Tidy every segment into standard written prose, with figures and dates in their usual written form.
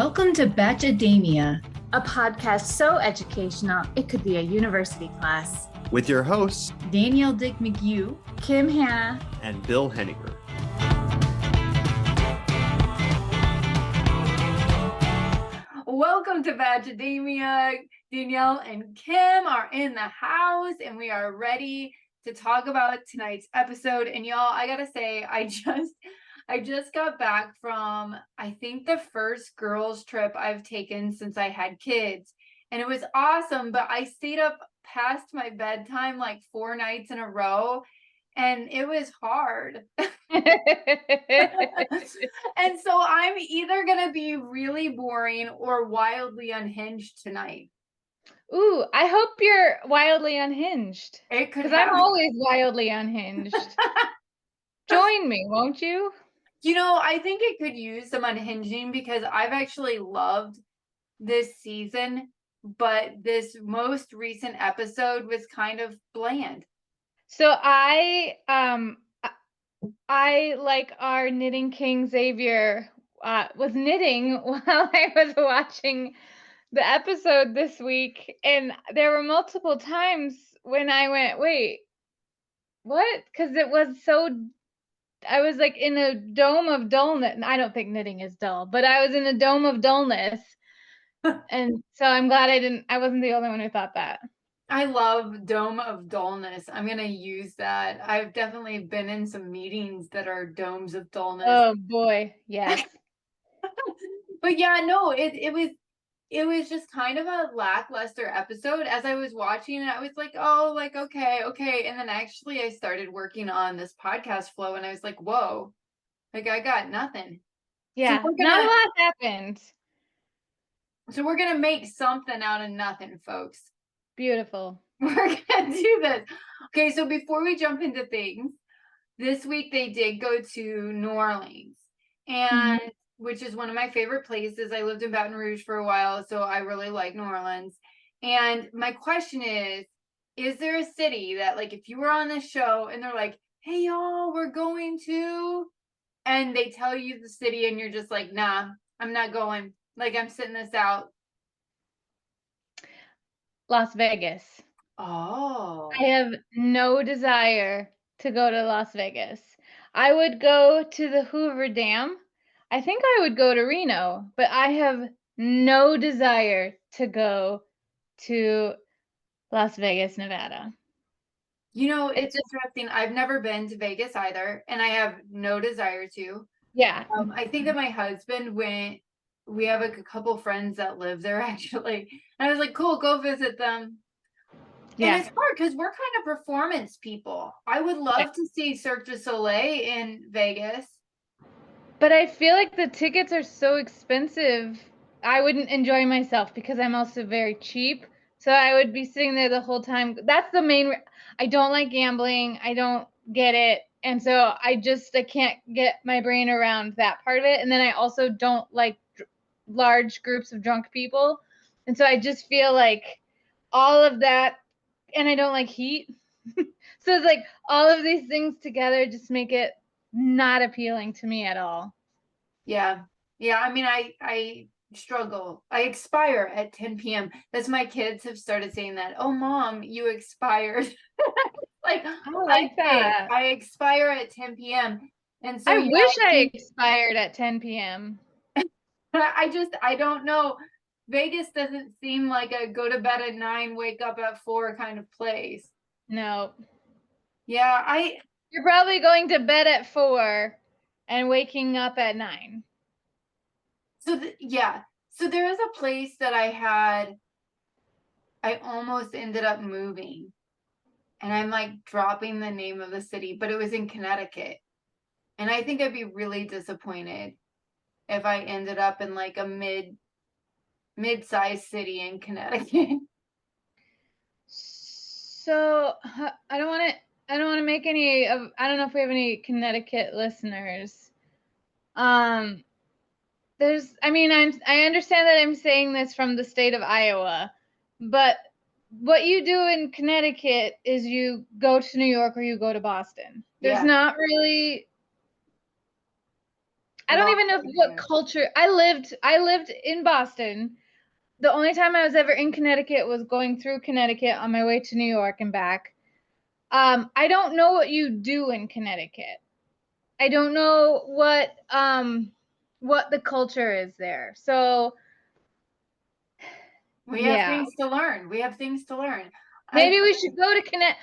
Welcome to Bachademia, a podcast so educational it could be a university class. With your hosts, Danielle Dick McHugh, Kim Hannah, and Bill Henniger. Welcome to Bachademia. Danielle and Kim are in the house, and we are ready to talk about tonight's episode. And y'all, I gotta say, I just got back from, I think, the first girls trip I've taken since I had kids. And it was awesome, but I stayed up past my bedtime like 4 nights in a row, and it was hard. And so I'm either going to be really boring or wildly unhinged tonight. Ooh, I hope you're wildly unhinged. It could, because I'm always wildly unhinged. Join me, won't you? You know, I think it could use some unhinging because I've actually loved this season, but this most recent episode was kind of bland. So I like our knitting king Xavier was knitting while I was watching the episode this week, and there were multiple times when I went, wait, what? Because it was so, I was like in a dome of dullness. I don't think knitting is dull, but I was in a dome of dullness. And so I'm glad I wasn't the only one who thought that. I love dome of dullness. I'm going to use that. I've definitely been in some meetings that are domes of dullness. Oh boy, yes. But yeah, no, it was just kind of a lackluster episode. As I was watching it, I was like, oh, like, okay. And then actually I started working on this podcast flow, and I was like, whoa, like I got nothing. Yeah, so not a lot happened. So we're going to make something out of nothing, folks. Beautiful. We're going to do this. Okay, so before we jump into things, this week they did go to New Orleans, and which is one of my favorite places. I lived in Baton Rouge for a while, so I really like New Orleans. And my question is there a city that, like, if you were on this show and they're like, hey, y'all, we're going to, and they tell you the city and you're just like, nah, I'm not going. Like, I'm sitting this out. Las Vegas. Oh. I have no desire to go to Las Vegas. I would go to the Hoover Dam. I think I would go to Reno, but I have no desire to go to Las Vegas, Nevada. You know, it's interesting. I've never been to Vegas either, and I have no desire to. Yeah. I think that my husband went. We have a couple friends that live there, actually. And I was like, cool, go visit them. Yeah. And it's hard because we're kind of performance people. I would love to see Cirque du Soleil in Vegas. But I feel like the tickets are so expensive. I wouldn't enjoy myself because I'm also very cheap. So I would be sitting there the whole time. That's the main. I don't like gambling. I don't get it. And so I can't get my brain around that part of it. And then I also don't like large groups of drunk people. And so I just feel like all of that, and I don't like heat. So it's like all of these things together just make it not appealing to me at all. Yeah. I mean, I struggle. I expire at 10 p.m. That's my kids have started saying that. Oh, Mom, you expired. Like, I like that. I expire at 10 p.m. And so I wish I expired at 10 p.m. I don't know. Vegas doesn't seem like a go to bed at 9, wake up at 4 kind of place. No. Yeah, You're probably going to bed at 4 and waking up at 9. So So there is a place that I almost ended up moving. And I'm like dropping the name of the city, but it was in Connecticut. And I think I'd be really disappointed if I ended up in like a mid-sized city in Connecticut. So I don't want to make any of, I don't know if we have any Connecticut listeners. I understand that I'm saying this from the state of Iowa, but what you do in Connecticut is you go to New York or you go to Boston. There's not really, I don't even know what culture. I lived in Boston. The only time I was ever in Connecticut was going through Connecticut on my way to New York and back. I don't know what you do in Connecticut. I don't know what the culture is there. So we have things to learn. We have things to learn. Maybe we should go to Connecticut.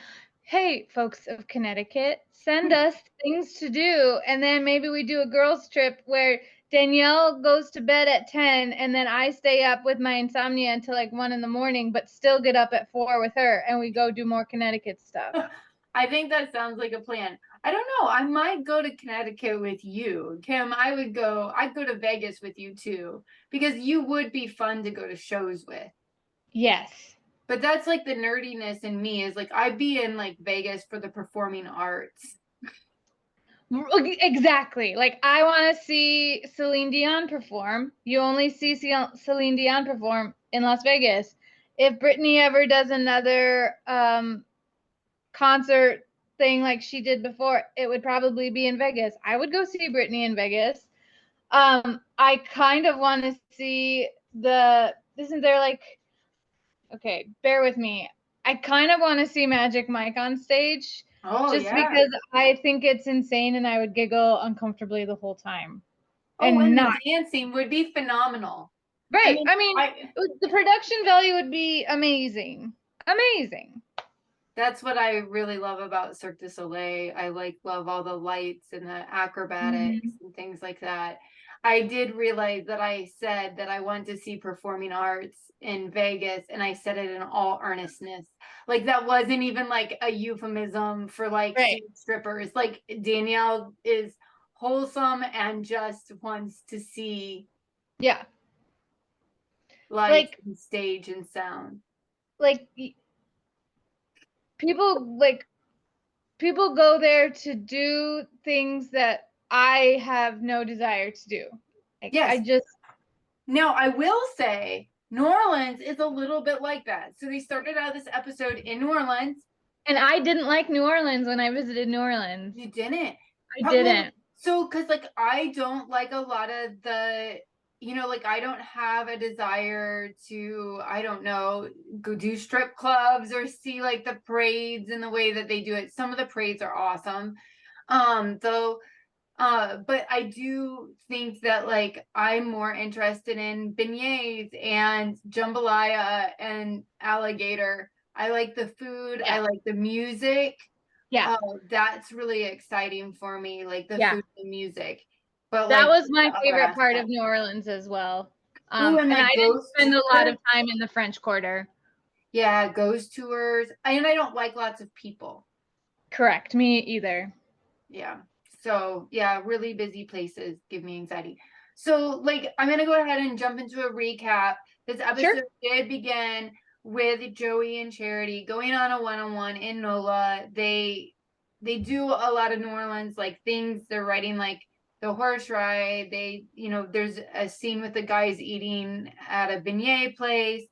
Hey, folks of Connecticut, send us things to do, and then maybe we do a girls' trip where Danielle goes to bed at 10, and then I stay up with my insomnia until like 1 a.m, but still get up at 4 with her, and we go do more Connecticut stuff. I think that sounds like a plan. I don't know. I might go to Connecticut with you, Kim. I'd go to Vegas with you too, because you would be fun to go to shows with. Yes. But that's like the nerdiness in me is like, I'd be in like Vegas for the performing arts. Exactly. Like, I want to see Celine Dion perform. You only see Celine Dion perform in Las Vegas. If Britney ever does another concert thing like she did before, it would probably be in Vegas. I would go see Britney in Vegas. I kind of want to see isn't there like, okay, bear with me. I kind of want to see Magic Mike on stage. Oh, just because I think it's insane and I would giggle uncomfortably the whole time. Oh, and the dancing would be phenomenal. Right. I mean, the production value would be amazing. Amazing. That's what I really love about Cirque du Soleil. I love all the lights and the acrobatics and things like that. I did realize that I said that I want to see performing arts in Vegas, and I said it in all earnestness. Like, that wasn't even like a euphemism for like strippers. Like, Danielle is wholesome and just wants to see like stage and sound. Like, people go there to do things that I have no desire to do. Like, yes. Now, I will say New Orleans is a little bit like that. So they started out this episode in New Orleans. And I didn't like New Orleans when I visited New Orleans. You didn't? I didn't. So, because like I don't like a lot of the, like I don't have a desire to, I don't know, go do strip clubs or see like the parades and the way that they do it. Some of the parades are awesome. But I do think that like I'm more interested in beignets and jambalaya and alligator. I like the food. I like the music. Yeah. That's really exciting for me, like the food and music. But that was my favorite part of New Orleans as well. And I didn't spend a lot of time in the French Quarter. Yeah, ghost tours. And I don't like lots of people. Correct. Me either. Yeah. So, yeah, really busy places give me anxiety. So, like, I'm going to go ahead and jump into a recap. This episode did begin with Joey and Charity going on a one-on-one in NOLA. They do a lot of New Orleans, like, things. They're riding, like, the horse ride. There's a scene with the guys eating at a beignet place.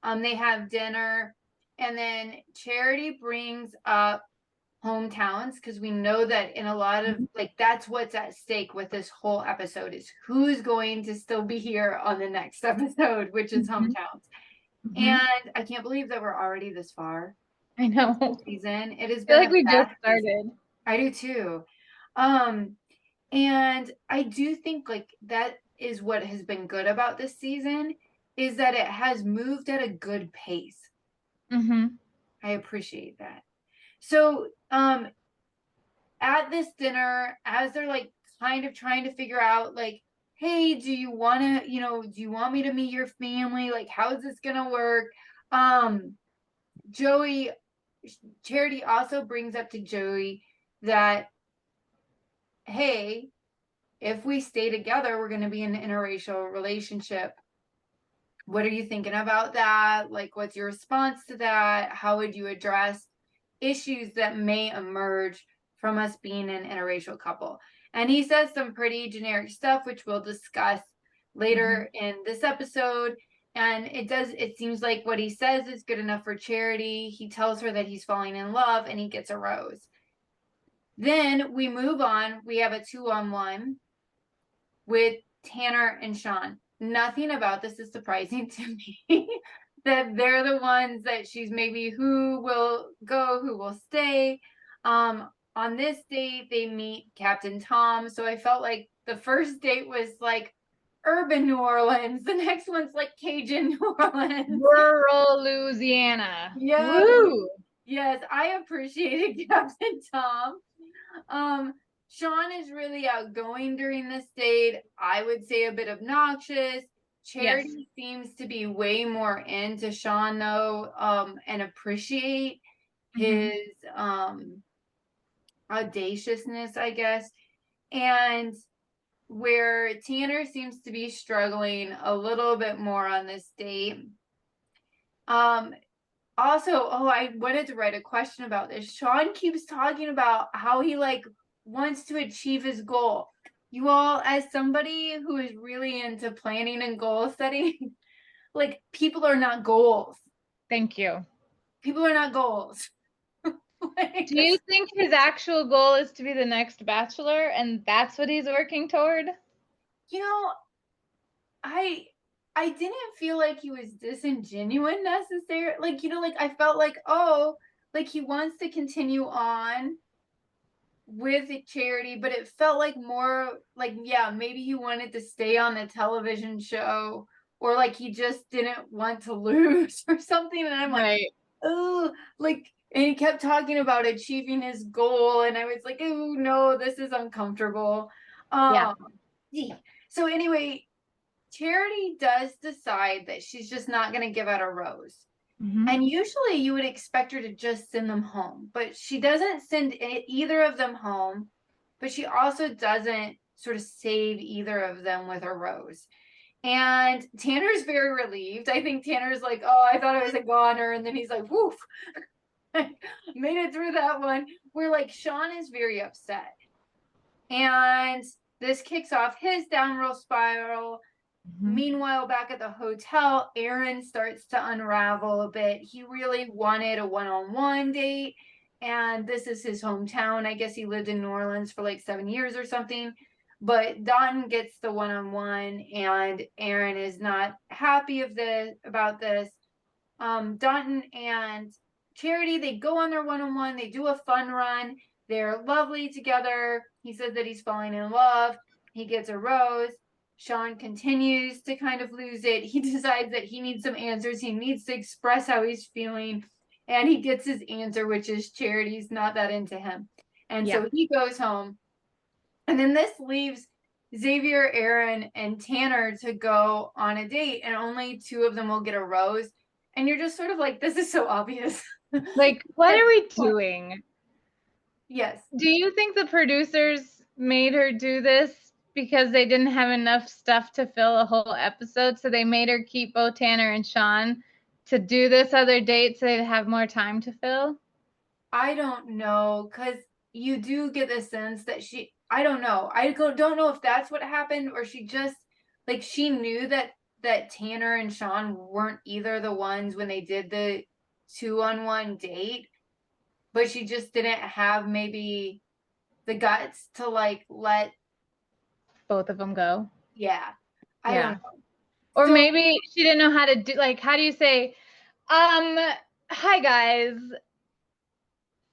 They have dinner. And then Charity brings up hometowns, because we know that in a lot of like that's what's at stake with this whole episode is who's going to still be here on the next episode, which is hometowns. And I can't believe that we're already this far. I know. Season. It has been like we just started. Season. I do too. And I do think like that is what has been good about this season is that it has moved at a good pace. I appreciate that. So, at this dinner, as they're like kind of trying to figure out, like, hey, do you want me to meet your family? Like, how is this gonna work? Charity also brings up to Joey that, hey, if we stay together, we're gonna be in an interracial relationship. What are you thinking about that? Like, what's your response to that? How would you address issues that may emerge from us being an interracial couple? And he says some pretty generic stuff, which we'll discuss later in this episode. And it seems like what he says is good enough for Charity. He tells her that he's falling in love and he gets a rose. Then we move on. We have a 2-on-1. with Tanner and Sean. Nothing about this is surprising to me. That they're the ones that she's maybe who will go, who will stay. On this date, they meet Captain Tom. So I felt like the first date was like urban New Orleans. The next one's like Cajun New Orleans. Rural Louisiana. Yeah. Woo! Yes, I appreciated Captain Tom. Sean is really outgoing during this date. I would say a bit obnoxious. Charity seems to be way more into Sean though, and appreciate his audaciousness, I guess. And where Tanner seems to be struggling a little bit more on this date. Also, I wanted to write a question about this. Sean keeps talking about how he like wants to achieve his goal. You all, as somebody who is really into planning and goal setting, like people are not goals. Thank you. People are not goals. Like, Do you think his actual goal is to be the next Bachelor and that's what he's working toward? you know, I didn't feel like he was disingenuous necessarily. Like, like I felt like, like he wants to continue on with Charity, but it felt like more like, yeah, maybe he wanted to stay on the television show, or like he just didn't want to lose or something. And I'm like, oh, like, and he kept talking about achieving his goal, and I was like, oh no, this is uncomfortable. Yeah. So anyway, Charity does decide that she's just not going to give out a rose. And usually you would expect her to just send them home, but she doesn't send either of them home, but she also doesn't sort of save either of them with a rose. And Tanner's very relieved. I think Tanner's like, oh, I thought I was a goner. And then he's like, woof, made it through that one. Where like Sean is very upset. And this kicks off his downward spiral. Meanwhile, back at the hotel, Aaron starts to unravel a bit. He really wanted a one-on-one date, and this is his hometown. I guess he lived in New Orleans for like 7 years or something. But Don gets the one-on-one, and Aaron is not happy about this. Don and Charity, they go on their one-on-one. They do a fun run. They're lovely together. He says that he's falling in love. He gets a rose. Sean continues to kind of lose it. He decides that he needs some answers. He needs to express how he's feeling. And he gets his answer, which is Charity's not that into him. And so he goes home. And then this leaves Xavier, Aaron, and Tanner to go on a date. And only 2 of them will get a rose. And you're just sort of like, this is so obvious. Like, what are we doing? Yes. Do you think the producers made her do this because they didn't have enough stuff to fill a whole episode? So they made her keep both Tanner and Sean to do this other date so they'd have more time to fill? I don't know, because you do get the sense that I don't know. Don't know if that's what happened, or she just, like, she knew that Tanner and Sean weren't either the ones when they did the 2-on-1 date, but she just didn't have maybe the guts to like let both of them go. I don't know. Or maybe she didn't know how to do, like, how do you say, hi guys,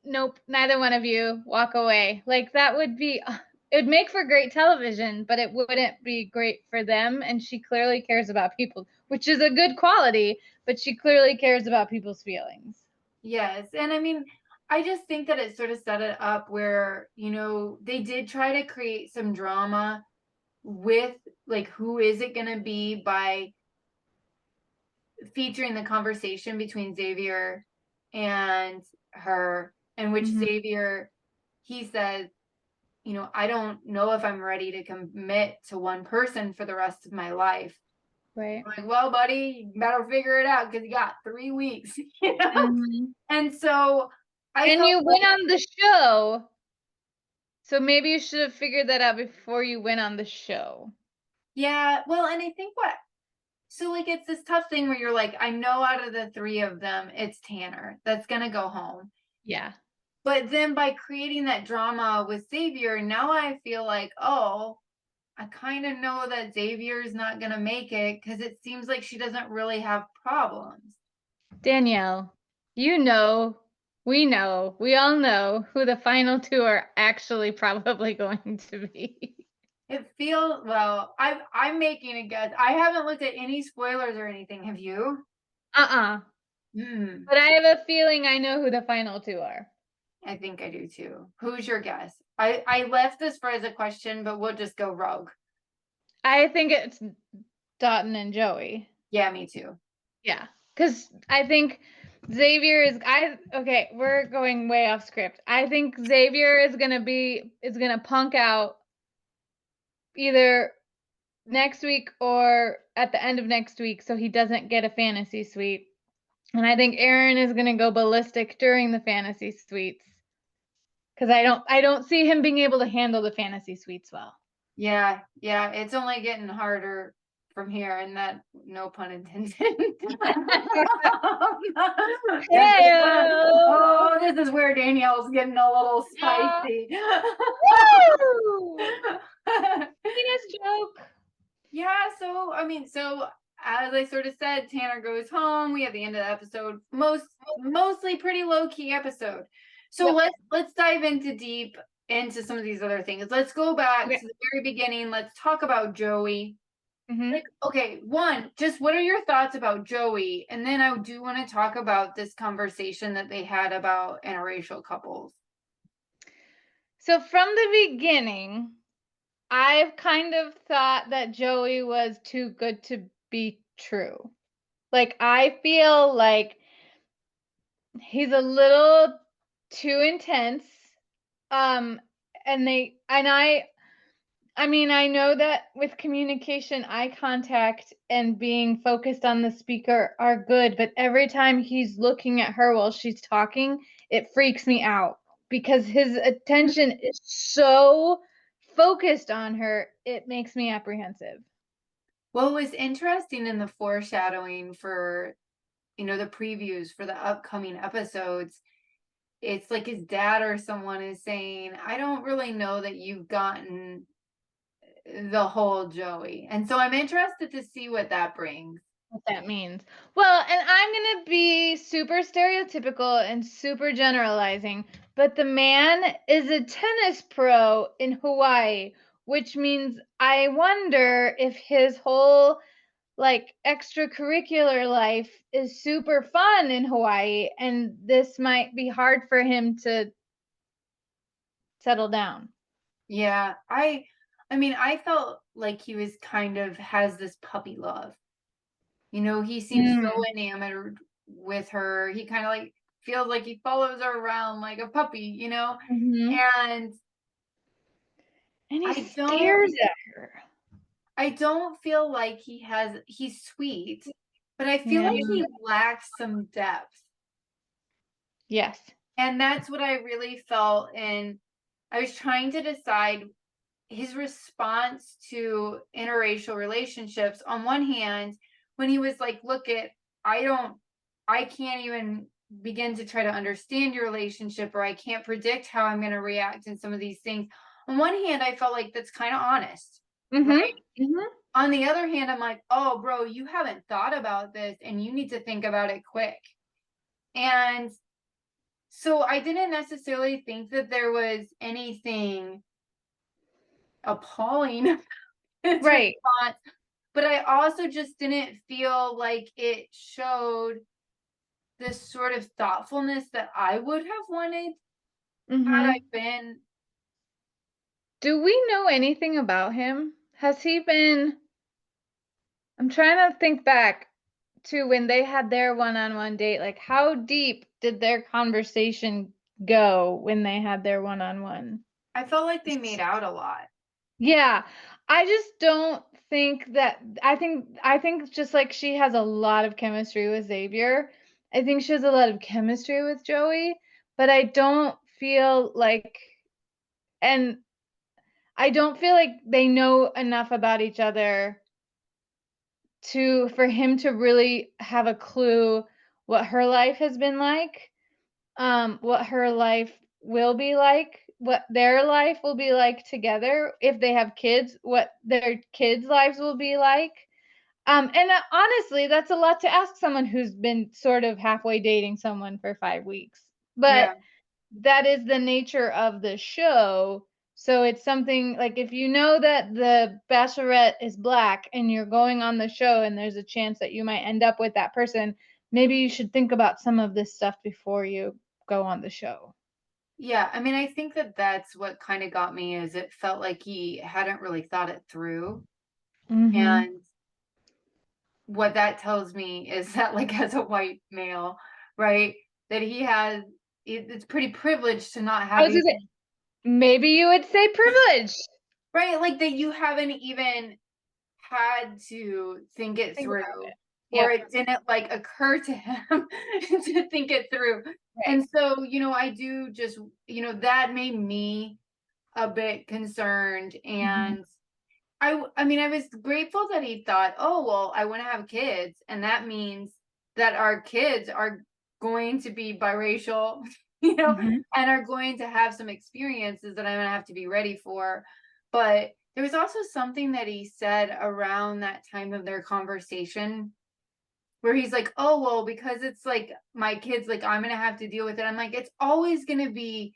nope, neither one of you, walk away. Like, that would be, it would make for great television, but it wouldn't be great for them. And she clearly cares about people, which is a good quality, but she clearly cares about people's feelings. Yes. And I mean, I just think that it sort of set it up where, they did try to create some drama with, like, who is it going to be by featuring the conversation between Xavier and her, in which Xavier, he says, I don't know if I'm ready to commit to one person for the rest of my life. Right. I'm like, well, buddy, you better figure it out because you got 3 weeks. And so you went on the show. So maybe you should have figured that out before you went on the show. Yeah. Well, and I think so like, it's this tough thing where you're like, I know out of the 3 of them, it's Tanner that's going to go home. Yeah. But then by creating that drama with Xavier, now I feel like, oh, I kind of know that Xavier's not going to make it because it seems like she doesn't really have problems. Danielle, we all know who the final two are actually probably going to be. It feels, well, I'm making a guess. I haven't looked at any spoilers or anything. Have you? Hmm. But I have a feeling I know who the final two are. I think I do too. Who's your guess? I left this for as a question, but we'll just go rogue. I think it's Dotun and Joey. Yeah, me too. Yeah, because I think Xavier is okay, we're going way off script. I think Xavier is gonna punk out either next week or at the end of next week so he doesn't get a fantasy suite. And I think Aaron is gonna go ballistic during the fantasy suites. Because I don't see him being able to handle the fantasy suites well. Yeah, it's only getting harder from here, and that no pun intended. Oh, this is where Danielle's getting a little spicy. Woo! Penis joke. Yeah, so I mean, so as I sort of said, Tanner goes home. We have the end of the episode. Mostly pretty low key episode. So Yep. let's dive into some of these other things. Let's go back to the very beginning. Let's talk about Joey. Like, okay, just what are your thoughts about Joey? And then I do want to talk about this conversation that they had about interracial couples. So from the beginning, I've kind of thought that Joey was too good to be true. Like, I feel like he's a little too intense. I mean, I know that with communication, eye contact and being focused on the speaker are good, but every time he's looking at her while she's talking, it freaks me out because his attention is so focused on her, it makes me apprehensive. What was interesting in the foreshadowing for, the previews for the upcoming episodes, it's like his dad or someone is saying, I don't really know that you've gotten the whole Joey. And so I'm interested to see what that brings. What that means. Well, and I'm going to be super stereotypical and super generalizing, but the man is a tennis pro in Hawaii, which means I wonder if his whole like extracurricular life is super fun in Hawaii and this might be hard for him to settle down. Yeah, I mean, I felt like he was kind of has this puppy love. He seems so enamored with her. He kind of like feels like he follows her around like a puppy, and he stares at her. I don't feel like he's sweet, but I feel like he lacks some depth. Yes. And that's what I really felt. And I was trying to decide his response to interracial relationships. On one hand, when he was like, look, I can't even begin to try to understand your relationship, or I can't predict how I'm going to react in some of these things. On one hand, I felt like that's kind of honest. Right? On the other hand, I'm like, oh, bro, you haven't thought about this and you need to think about it quick. And so I didn't necessarily think that there was anything appalling right response, but I also just didn't feel like it showed this sort of thoughtfulness that I would have wanted had I been. Do we know anything about him? Has he been? I'm trying to think back to when they had their one-on-one date. Like, how deep did their conversation go when they had their one-on-one? I felt like they made out a lot. Yeah, I just don't think that. I think just like she has a lot of chemistry with Xavier, I think she has a lot of chemistry with Joey, but I don't feel like, and I don't feel like they know enough about each other for him to really have a clue what her life has been like, what her life will be like what their life will be like together if they have kids, what their kids' lives will be like. And honestly, that's a lot to ask someone who's been sort of halfway dating someone for 5 weeks. But Yeah. that is the nature of the show. So it's something like if you know that the Bachelorette is Black and you're going on the show and there's a chance that you might end up with that person, maybe you should think about some of this stuff before you go on the show. Yeah, I mean, I think that that's what kind of got me is it felt like he hadn't really thought it through. Mm-hmm. And what that tells me is that, like, as a white male, right, that it's pretty privileged to not I was having, gonna say, maybe you would say privileged. right, like that you haven't even had to think it Think through, about it. or Yep. it didn't like occur to him to think it through. Right. And so, I do just, that made me a bit concerned. And I mean, I was grateful that he thought, oh, well, I want to have kids. And that means that our kids are going to be biracial, Mhm. and are going to have some experiences that I'm going to have to be ready for. But there was also something that he said around that time of their conversation where he's like, oh, well, because it's like my kids, like I'm going to have to deal with it. I'm like, it's always going to be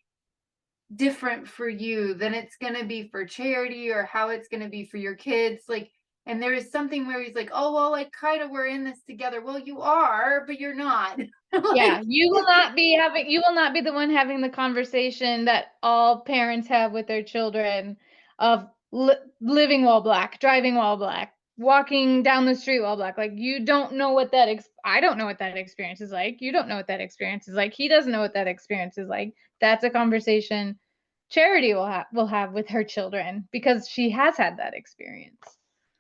different for you than it's going to be for Charity or how it's going to be for your kids. Like, and there is something where he's like, oh, well, like kind of we're in this together. Well, you are, but you're not. Yeah, you will not be the one having the conversation that all parents have with their children of living while Black, driving while Black, walking down the street while Black. Like you don't know what I don't know what that experience is like. You don't know what that experience is like. He doesn't know what that experience is like. That's a conversation Charity will have with her children because she has had that experience.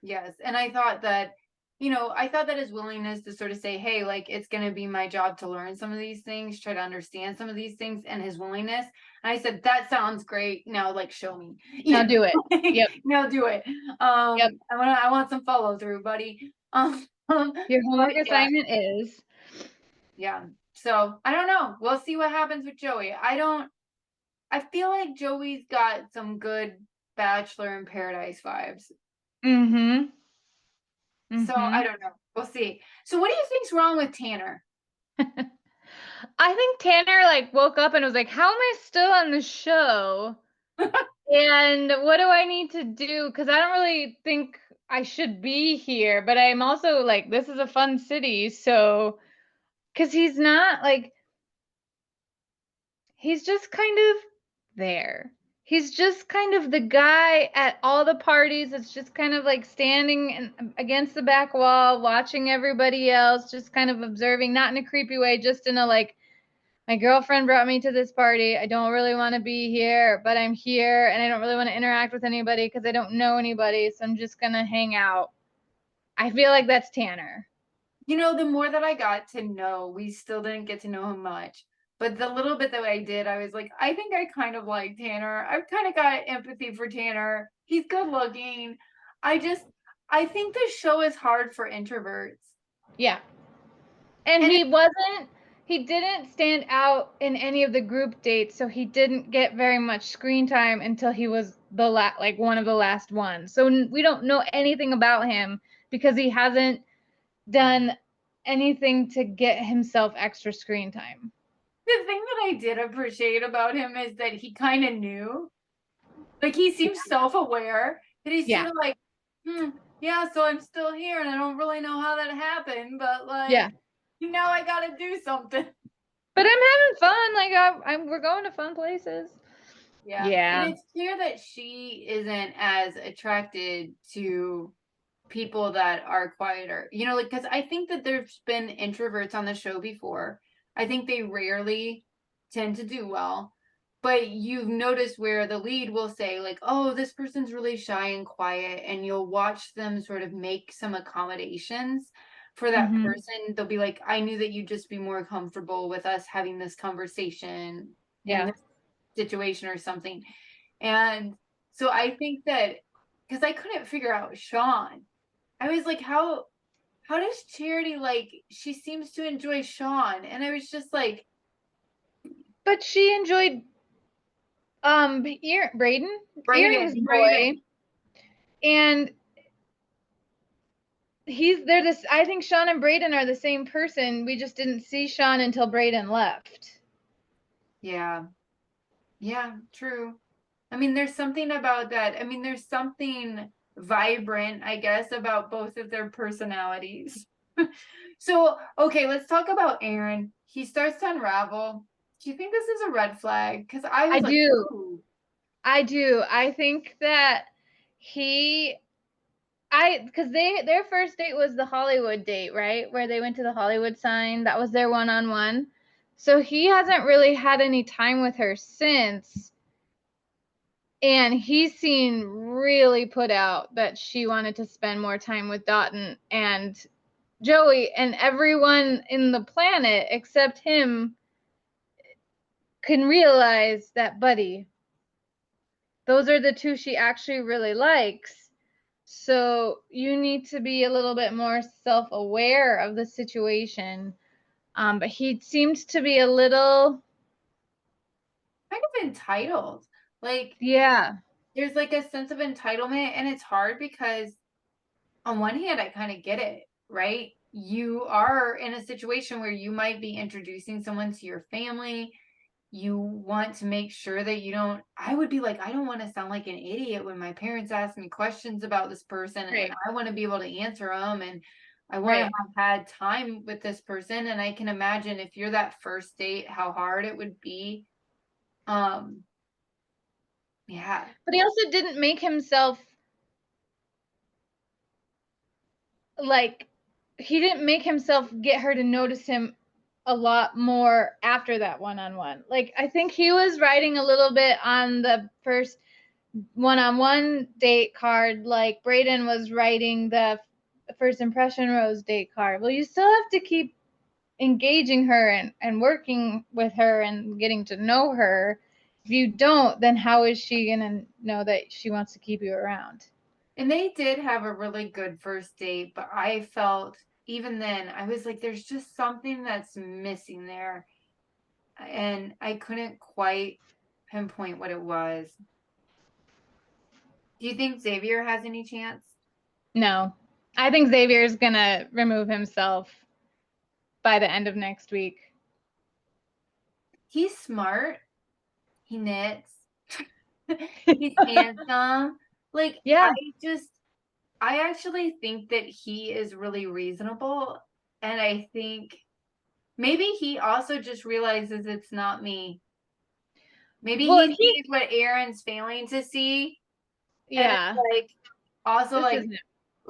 Yes. And I thought that, his willingness to sort of say, hey, like, it's going to be my job to learn some of these things, try to understand some of these things, and his willingness. And I said, that sounds great. Now, like, show me. Now do it. Yep. Now do it. Yep. I want some follow through, buddy. Your homework yeah. assignment is. Yeah. So I don't know. We'll see what happens with Joey. I feel like Joey's got some good Bachelor in Paradise vibes. Mm-hmm. So I don't know. We'll see. So what do you think's wrong with Tanner? I think Tanner like woke up and was like, how am I still on the show? And what do I need to do? Because I don't really think I should be here, but I'm also like, this is a fun city. So, because he's not like, he's just kind of there. He's just kind of the guy at all the parties. It's just kind of like standing against the back wall, watching everybody else, just kind of observing, not in a creepy way, just in a like, my girlfriend brought me to this party. I don't really want to be here, but I'm here and I don't really want to interact with anybody because I don't know anybody. So I'm just going to hang out. I feel like that's Tanner. The more that I got to know, we still didn't get to know him much. But the little bit that I did, I was like, I think I kind of like Tanner. I've kind of got empathy for Tanner. He's good looking. I think this show is hard for introverts. Yeah. And he didn't stand out in any of the group dates, so he didn't get very much screen time until he was like one of the last ones. So we don't know anything about him because he hasn't done anything to get himself extra screen time. The thing that I did appreciate about him is that he kind of knew. Like he seems self-aware that he's sort of like, yeah, so I'm still here and I don't really know how that happened, but like, now I got to do something. But I'm having fun. Like we're going to fun places. Yeah. And it's clear that she isn't as attracted to people that are quieter, like, because I think that there's been introverts on the show before. I think they rarely tend to do well, but you've noticed where the lead will say like, oh, this person's really shy and quiet, and you'll watch them sort of make some accommodations for that person. They'll be like, I knew that you'd just be more comfortable with us having this conversation in this situation or something. And so I think that, because I couldn't figure out Sean, I was like, how does Charity, like, she seems to enjoy Sean, and I was just like, but she enjoyed Braden, Braden. Earring's boy, and they're this. I think Sean and Braden are the same person. We just didn't see Sean until Braden left. Yeah. Yeah, true. I mean, there's something about that. I mean, there's something vibrant, I guess, about both of their personalities. So, okay, let's talk about Aaron. He starts to unravel. Do you think this is a red flag? Because I was I like, do. ooh. I do. I think that because their first date was the Hollywood date, right? Where they went to the Hollywood sign. That was their one-on-one. So he hasn't really had any time with her since. And he seemed really put out that she wanted to spend more time with Dotun and Joey, and everyone in the planet except him can realize that, buddy, those are the two she actually really likes. So you need to be a little bit more self-aware of the situation. But he seems to be a little, Kind of entitled. Like, yeah, there's like a sense of entitlement, and it's hard because on one hand, I kind of get it, right? You are in a situation where you might be introducing someone to your family. You want to make sure that you don't. I would be like, I don't want to sound like an idiot when my parents ask me questions about this person, right, and I want to be able to answer them, and I want to right. have had time with this person. And I can imagine if you're that first date, how hard it would be. Yeah. But he also didn't make himself like he didn't make himself get her to notice him a lot more after that one-on-one. Like I think he was writing a little bit on the first one-on-one date card, like Braden was writing the first impression rose date card. Well, you still have to keep engaging her and working with her and getting to know her. If you don't, then how is she gonna know that she wants to keep you around? And they did have a really good first date, but I felt even then, I was like, there's just something that's missing there. And I couldn't quite pinpoint what it was. Do you think Xavier has any chance? No. I think Xavier's gonna remove himself by the end of next week. He's smart. He knits. He's handsome. Like, Yeah. I actually think that he is really reasonable. And I think maybe he also just realizes it's not me. Maybe Well, he sees what Aaron's failing to see. And yeah. it's like, also This like, isn't.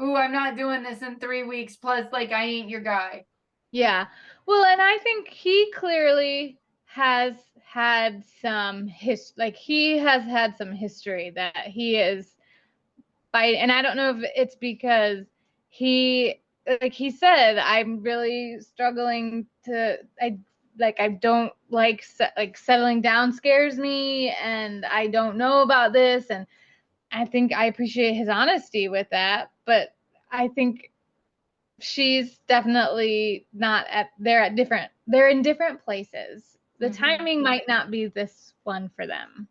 ooh, I'm not doing this in 3 weeks. Plus, like, I ain't your guy. Yeah. Well, and I think he clearly has had some he has had some history that he is fighting, and I don't know if it's because he like he said, I'm really struggling to I don't like settling down scares me, and I don't know about this, and I think I appreciate his honesty with that, but I think she's definitely not they're in different places. The timing might not be this one for them.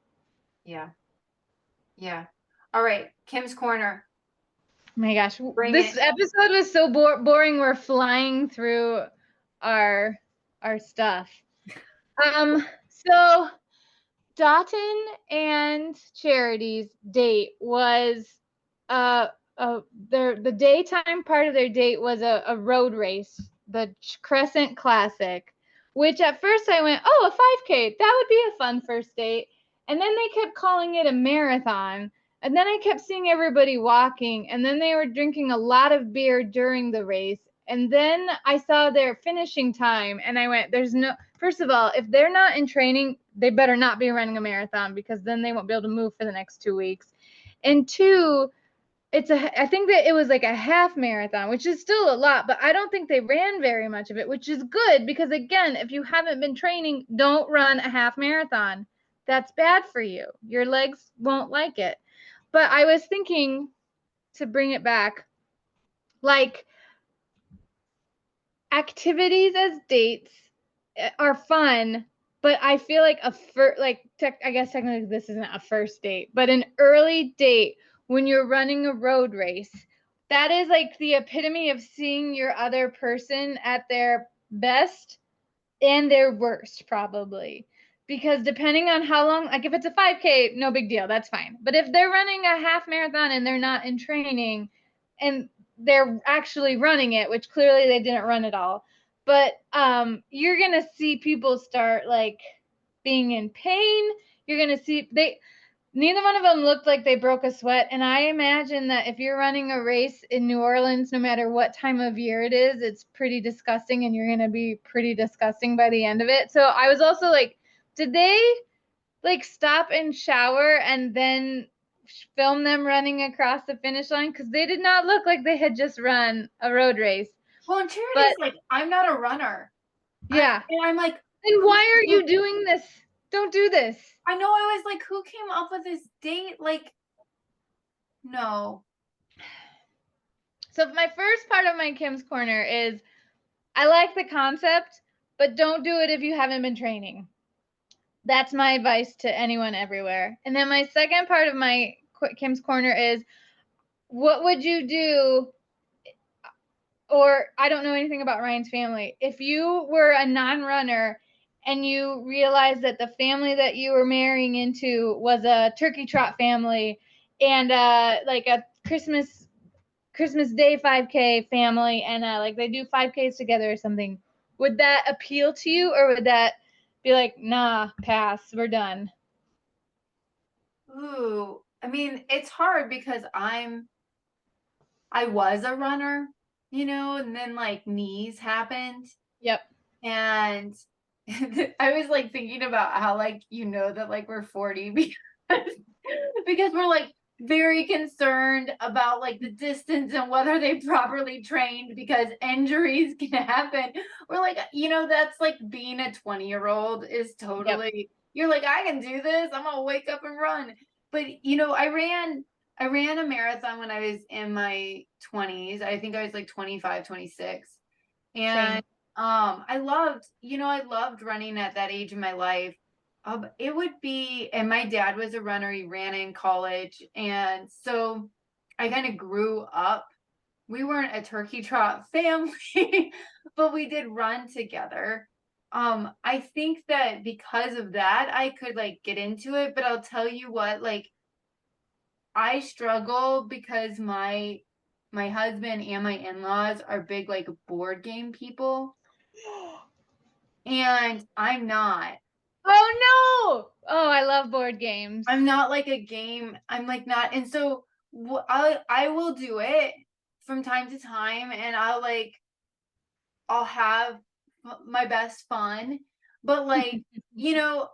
Yeah. Yeah. All right. Kim's Corner. My gosh, Bring this it. episode was so boring. We're flying through our stuff. So Dotun and Charity's date was uh the daytime part of their date was a road race, the Crescent Classic, which at first I went, oh, a 5K, that would be a fun first date. And then they kept calling it a marathon. And then I kept seeing everybody walking, and then they were drinking a lot of beer during the race. And then I saw their finishing time, and I went, there's no, first of all, if they're not in training, they better not be running a marathon, because then they won't be able to move for the next 2 weeks. And two, I think that it was like a half marathon, which is still a lot, but I don't think they ran very much of it, which is good, because again, if you haven't been training, don't run a half marathon. That's bad for you. Your legs won't like it. But I was thinking, to bring it back, like, activities as dates are fun, but I feel like I guess technically this isn't a first date, but an early date when you're running a road race, that is like the epitome of seeing your other person at their best and their worst, probably. Because depending on how long, like if it's a 5K, no big deal, that's fine. But if they're running a half marathon and they're not in training and they're actually running it, which clearly they didn't run it all, but you're going to see people start like being in pain. You're going to see neither one of them looked like they broke a sweat. And I imagine that if you're running a race in New Orleans, no matter what time of year it is, it's pretty disgusting and you're going to be pretty disgusting by the end of it. So I was also like, did they like stop and shower and then film them running across the finish line? Because they did not look like they had just run a road race. Well, and Charity's like, I'm not a runner. Yeah. And I'm like, then why are you doing this? Don't do this. I know. I was like, who came up with this date? Like, no. So my first part of my Kim's Corner is I like the concept, but don't do it if you haven't been training. That's my advice to anyone everywhere. And then my second part of my Kim's Corner is what would you do? Or I don't know anything about Ryan's family. If you were a non-runner and you realized that the family that you were marrying into was a turkey trot family and like a Christmas Day 5K family and like they do 5Ks together or something, would that appeal to you or would that be like, nah, pass, we're done? Ooh, I mean, it's hard because I was a runner, and then like knees happened. Yep. And I was like thinking about how like that like we're 40 because we're like very concerned about like the distance and whether they properly trained because injuries can happen. We're like, that's like being a 20-year-old is totally you're like, I can do this. I'm gonna wake up and run. But I ran a marathon when I was in my 20s. I think I was like 25, 26. And Same. I loved running at that age in my life. It would be, and my dad was a runner. He ran in college. And so I kind of grew up. We weren't a turkey trot family, but we did run together. I think that because of that, I could like get into it, but I'll tell you what, like I struggle because my husband and my in-laws are big like board game people. And I'm not. Oh no! Oh, I love board games. I'm not like a game. I'm like not. And so I will do it from time to time and I'll have my best fun. But like,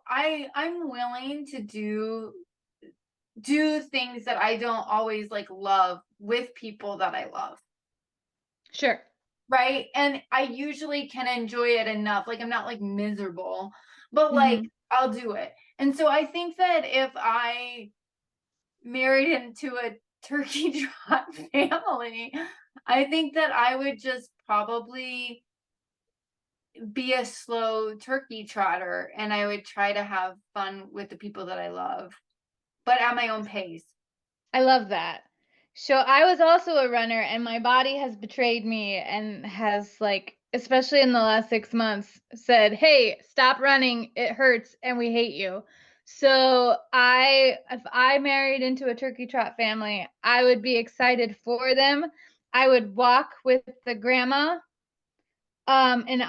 I'm willing to do things that I don't always like love with people that I love. Sure. Right. And I usually can enjoy it enough. Like I'm not like miserable, but like I'll do it. And so I think that if I married into a turkey trot family, I think that I would just probably be a slow turkey trotter and I would try to have fun with the people that I love, but at my own pace. I love that. So I was also a runner and my body has betrayed me and has like, especially in the last 6 months, said, hey, stop running. It hurts and we hate you. So if I married into a turkey trot family, I would be excited for them. I would walk with the grandma. And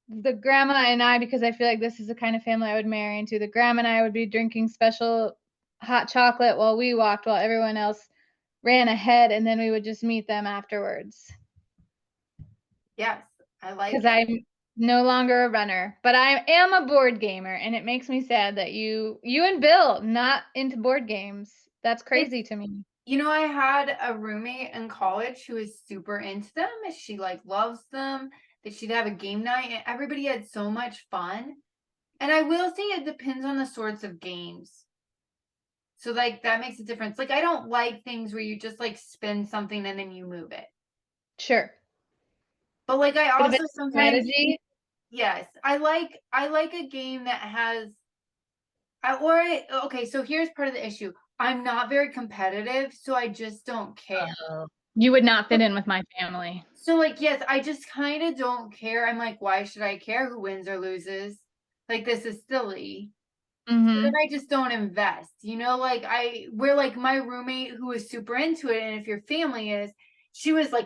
the grandma and I, because I feel like this is the kind of family I would marry into, the grandma and I would be drinking special hot chocolate while we walked, while everyone else ran ahead, and then we would just meet them afterwards. Yes, I like it. Because I'm no longer a runner, but I am a board gamer, and it makes me sad that you and Bill not into board games. That's crazy to me. I had a roommate in college who was super into them. She like loves them. That she'd have a game night and everybody had so much fun. And I will say it depends on the sorts of games. So like that makes a difference. Like I don't like things where you just like spin something and then you move it. Sure. But like I also sometimes strategy. yes, I like a game that has Okay, so here's part of the issue. I'm not very competitive, so I just don't care. You would not fit in with my family. So like, yes, I just kind of don't care. I'm like, why should I care who wins or loses? Like, this is silly. So then I just don't invest, like we're like my roommate who was super into it. And if your family is, she was like,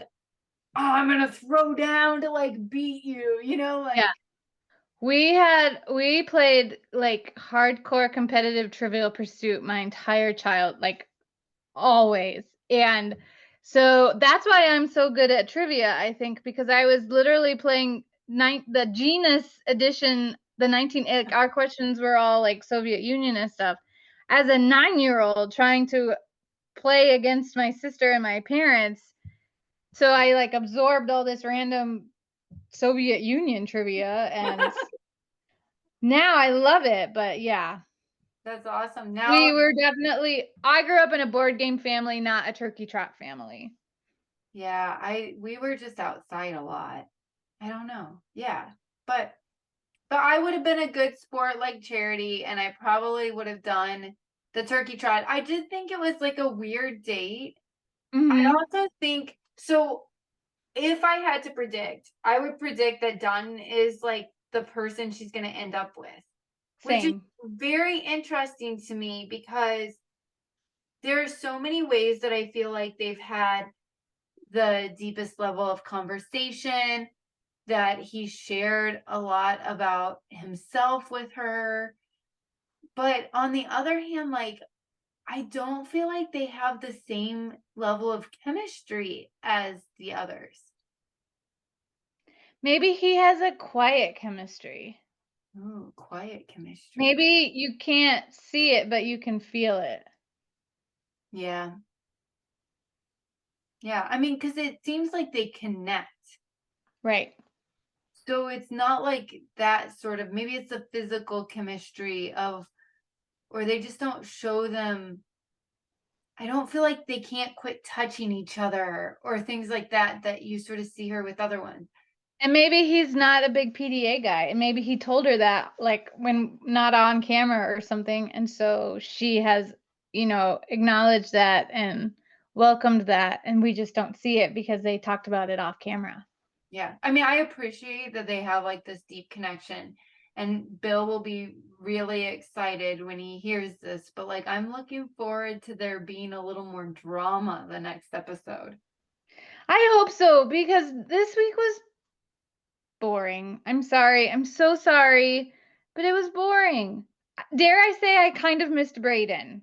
oh, I'm going to throw down to like beat you, like. Yeah. We played like hardcore competitive Trivial Pursuit my entire child, like always. And so that's why I'm so good at trivia, I think, because I was literally playing the genus edition, our questions were all like Soviet Union and stuff. As a 9-year-old trying to play against my sister and my parents. So I like absorbed all this random Soviet Union trivia and now I love it, but yeah. That's awesome. Now We were I grew up in a board game family, not a turkey trot family. Yeah, we were just outside a lot. I don't know. Yeah. But I would have been a good sport like Charity, and I probably would have done the turkey trot. I did think it was like a weird date. I also think so. If I had to predict, I would predict that Dunn is like the person she's going to end up with. Which is very interesting to me because there are so many ways that I feel like they've had the deepest level of conversation, that he shared a lot about himself with her. But on the other hand, like, I don't feel like they have the same level of chemistry as the others. Maybe he has a quiet chemistry. Oh, quiet chemistry. Maybe you can't see it, but you can feel it. Yeah. Yeah. I mean, because it seems like they connect. Right. So it's not like that sort of, maybe it's a physical chemistry or they just don't show them. I don't feel like they can't quit touching each other or things like that you sort of see her with other ones. And maybe he's not a big PDA guy. And maybe he told her that, like, when not on camera or something. And so she has, acknowledged that and welcomed that. And we just don't see it because they talked about it off camera. Yeah. I mean, I appreciate that they have like this deep connection. And Bill will be really excited when he hears this. But like, I'm looking forward to there being a little more drama the next episode. I hope so, because this week was boring. I'm sorry. I'm so sorry, but it was boring. Dare I say I kind of missed Brayden.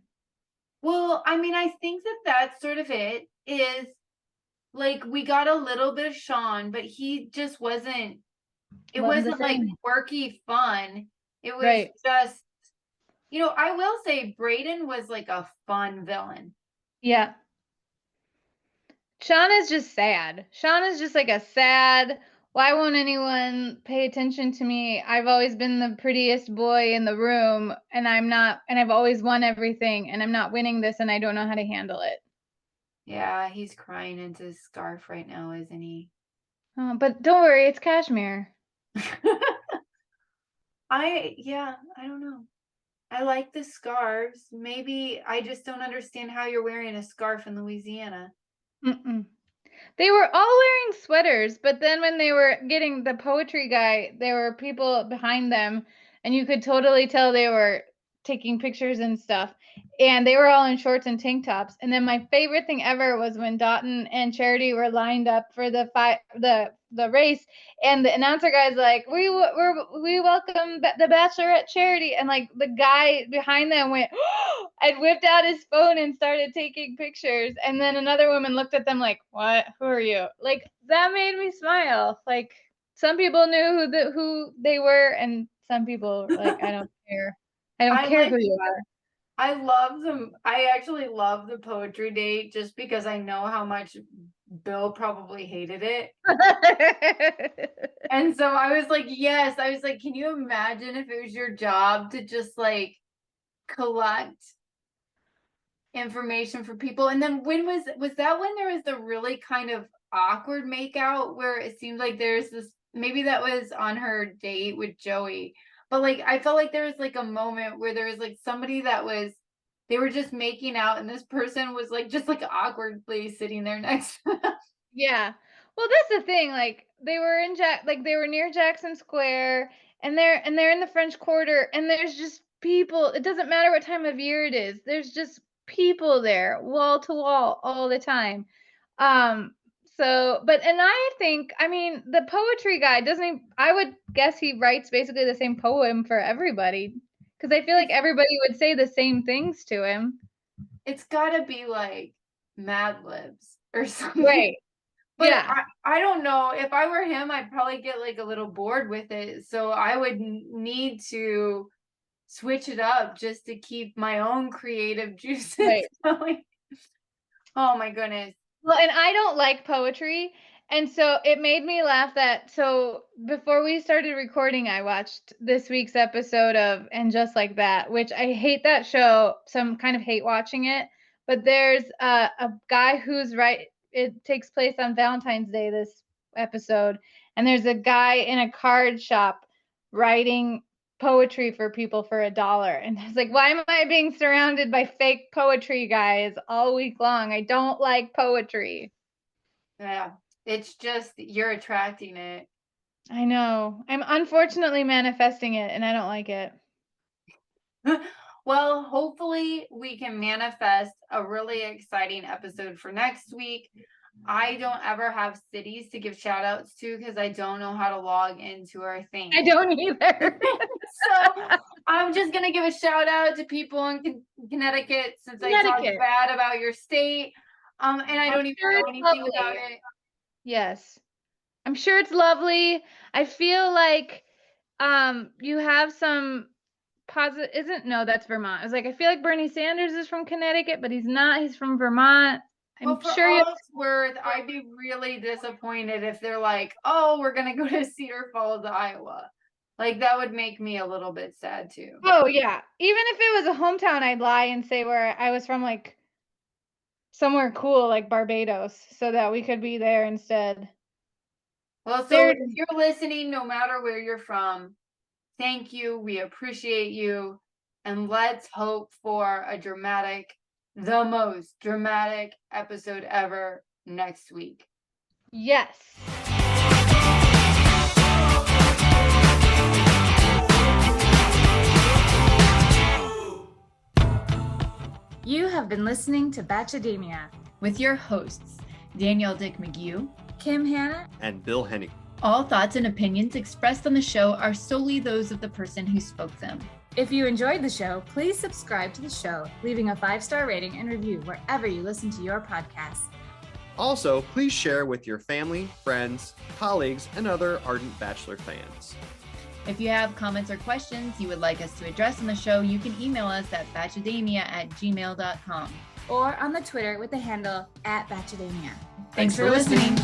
Well, I mean, I think that's sort of it, is like we got a little bit of Sean, but he just wasn't like quirky fun. It was just, I will say Brayden was like a fun villain. Yeah. Sean is just sad. Sean is just like a sad, why won't anyone pay attention to me? I've always been the prettiest boy in the room and I'm not, and I've always won everything and I'm not winning this and I don't know how to handle it. Yeah, he's crying into his scarf right now, isn't he? Oh, but don't worry, it's cashmere. I don't know. I like the scarves. Maybe I just don't understand how you're wearing a scarf in Louisiana. They were all wearing sweaters, but then when they were getting the poetry guy, there were people behind them, and you could totally tell they were taking pictures and stuff. And they were all in shorts and tank tops. And then my favorite thing ever was when Dotun and Charity were lined up for the race, and the announcer guy's like, we welcome the Bachelorette Charity, and like the guy behind them went and whipped out his phone and started taking pictures. And then another woman looked at them like, what? Who are you? Like, that made me smile. Like, some people knew who they were, and some people were like, I don't care. I don't care who you are. I love them. I actually love the poetry date just because I know how much Bill probably hated it. And so I was like, yes. I was like, can you imagine if it was your job to just like collect information for people? And then when was that when there was the really kind of awkward makeout where it seemed like there's this, maybe that was on her date with Joey, But like I felt like there was like a moment where there was like somebody they were just making out and this person was like just like awkwardly sitting there next to them. Yeah. Well, that's the thing. Like they were they were near Jackson Square, and they're in the French Quarter, and there's just people. It doesn't matter what time of year it is. There's just people there, wall to wall, all the time. And I think, I mean, the poetry guy doesn't he, I would guess he writes basically the same poem for everybody, because I feel like everybody would say the same things to him. It's gotta be like Mad Libs or something. Right. But Yeah. I don't know. If I were him, I'd probably get like a little bored with it. So I would need to switch it up just to keep my own creative juices going. Oh my goodness. Well, and I don't like poetry. And so it made me laugh so before we started recording, I watched this week's episode of And Just Like That, which I hate that show. So I'm kind of hate watching it. But there's a guy it takes place on Valentine's Day, this episode. And there's a guy in a card shop writing poetry for people for $1. And I was like, why am I being surrounded by fake poetry guys all week long? I don't like poetry. Yeah. It's just you're attracting it. I know. I'm unfortunately manifesting it, and I don't like it. Well, hopefully we can manifest a really exciting episode for next week. I don't ever have cities to give shout outs to because I don't know how to log into our thing. I don't either. So I'm just going to give a shout out to people in Connecticut since I talked bad about your state. And I don't even know anything about it. Yes. I'm sure it's lovely. I feel like you have some positive that's Vermont. I was like, I feel like Bernie Sanders is from Connecticut, but he's not. He's from Vermont. Well, for all it's worth, I'd be really disappointed if they're like, oh, we're gonna go to Cedar Falls, Iowa. Like that would make me a little bit sad too. Oh yeah. Even if it was a hometown, I'd lie and say where I was from, like somewhere cool like Barbados, so that we could be there instead. Well, so if you're listening, no matter where you're from, thank you. We appreciate you. And let's hope for the most dramatic episode ever next week. Yes. You have been listening to Bachademia with your hosts, Danielle Dick McGue, Kim Hanna, and Bill Hennig. All thoughts and opinions expressed on the show are solely those of the person who spoke them. If you enjoyed the show, please subscribe to the show, leaving a 5-star rating and review wherever you listen to your podcasts. Also, please share with your family, friends, colleagues, and other ardent Bachelor fans. If you have comments or questions you would like us to address on the show, you can email us at bachademia@gmail.com. Or on the Twitter with the handle @Bachademia. Thanks for listening.